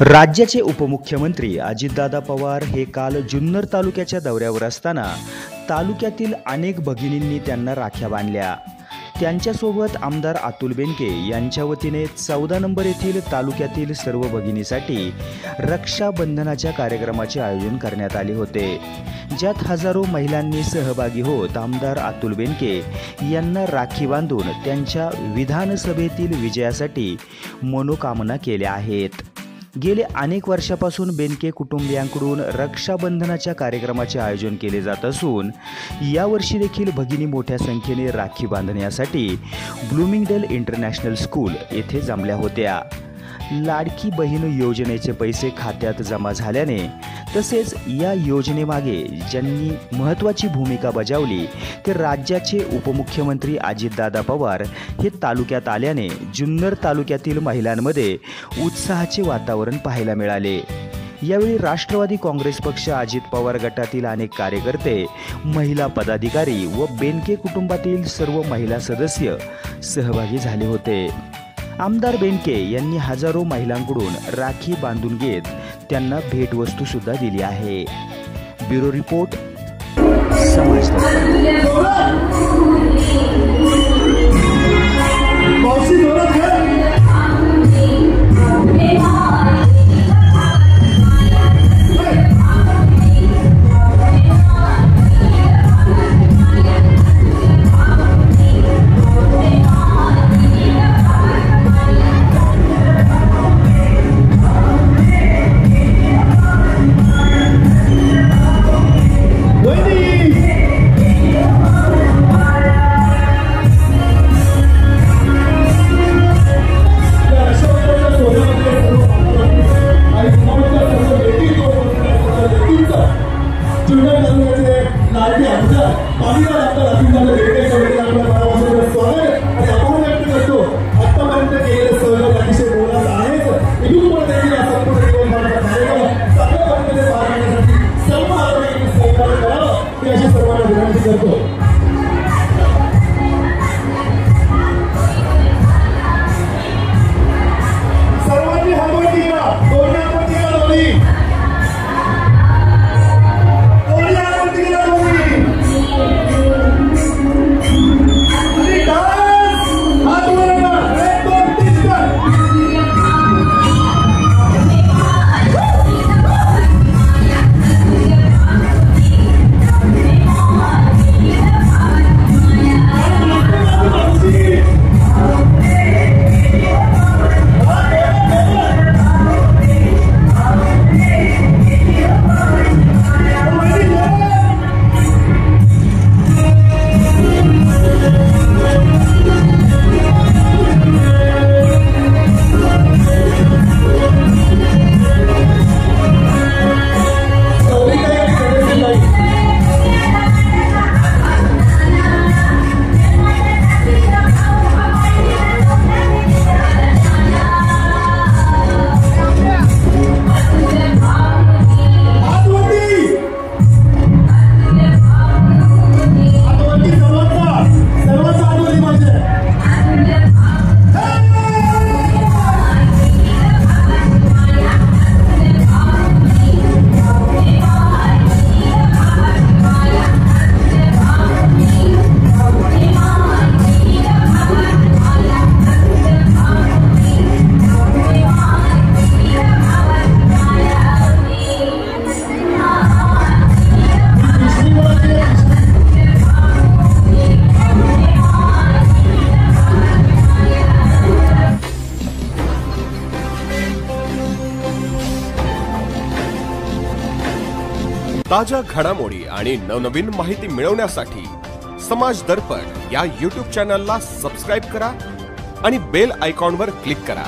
राज्याचे उपमुख्यमंत्री अजितदादा पवार हे काल जुन्नर तालुक्याच्या दौऱ्यावर असताना तालुक्यातील अनेक भगिनींनी त्यांना राख्या बांधल्या। त्यांच्यासोबत आमदार अतुल बेनके यांच्या वतीने 14 नंबर येथील तालुक्यातील सर्व भगिनीसाठी रक्षाबंधनाच्या कार्यक्रमाचे आयोजन करण्यात आले होते, ज्यात हजारो महिलांनी सहभागी होत आमदार अतुल बेनके यांना राखी बांधून त्यांच्या विधानसभेतील विजयासाठी मनोकामना केल्या आहेत। गेले अनेक वर्षापासून बेनके कुटुंबियांकडून रक्षाबंधनाच्या कार्यक्रमाचे आयोजन केले जात असून यावर्षी देखील भगिनी मोठ्या संख्येने राखी बांधण्यासाठी ब्लूमिंगडेल इंटरनॅशनल स्कूल येथे जमल्या होत्या। लाडकी बहीण योजनेचे पैसे खात्यात जमा झाल्याने तसेच या योजनेमागे ज्यांनी महत्त्वाची भूमिका बजावली ते राज्याचे उपमुख्यमंत्री अजितदादा पवार हे तालुक्यात आल्याने जुन्नर तालुक्यातील महिलांमध्ये उत्साहाचे वातावरण पाहायला मिळाले। यावेळी राष्ट्रवादी काँग्रेस पक्ष, अजित पवार गटातील अनेक कार्यकर्ते, महिला पदाधिकारी व बेनके कुटुंबातील सर्व महिला सदस्य सहभागी झाले होते। आमदार बेनके यांनी हजारो महिलांकडून राखी बांधून घेत त्यांना भेटवस्तू सुद्धा दिली आहे। ब्युरो रिपोर्ट, समाज ताजा घडामोडी आणि नवनवीन माहिती मिळवण्यासाठी समाज दर्पण या YouTube चॅनलला सबस्क्राइब करा आणि बेल आयकॉनवर क्लिक करा।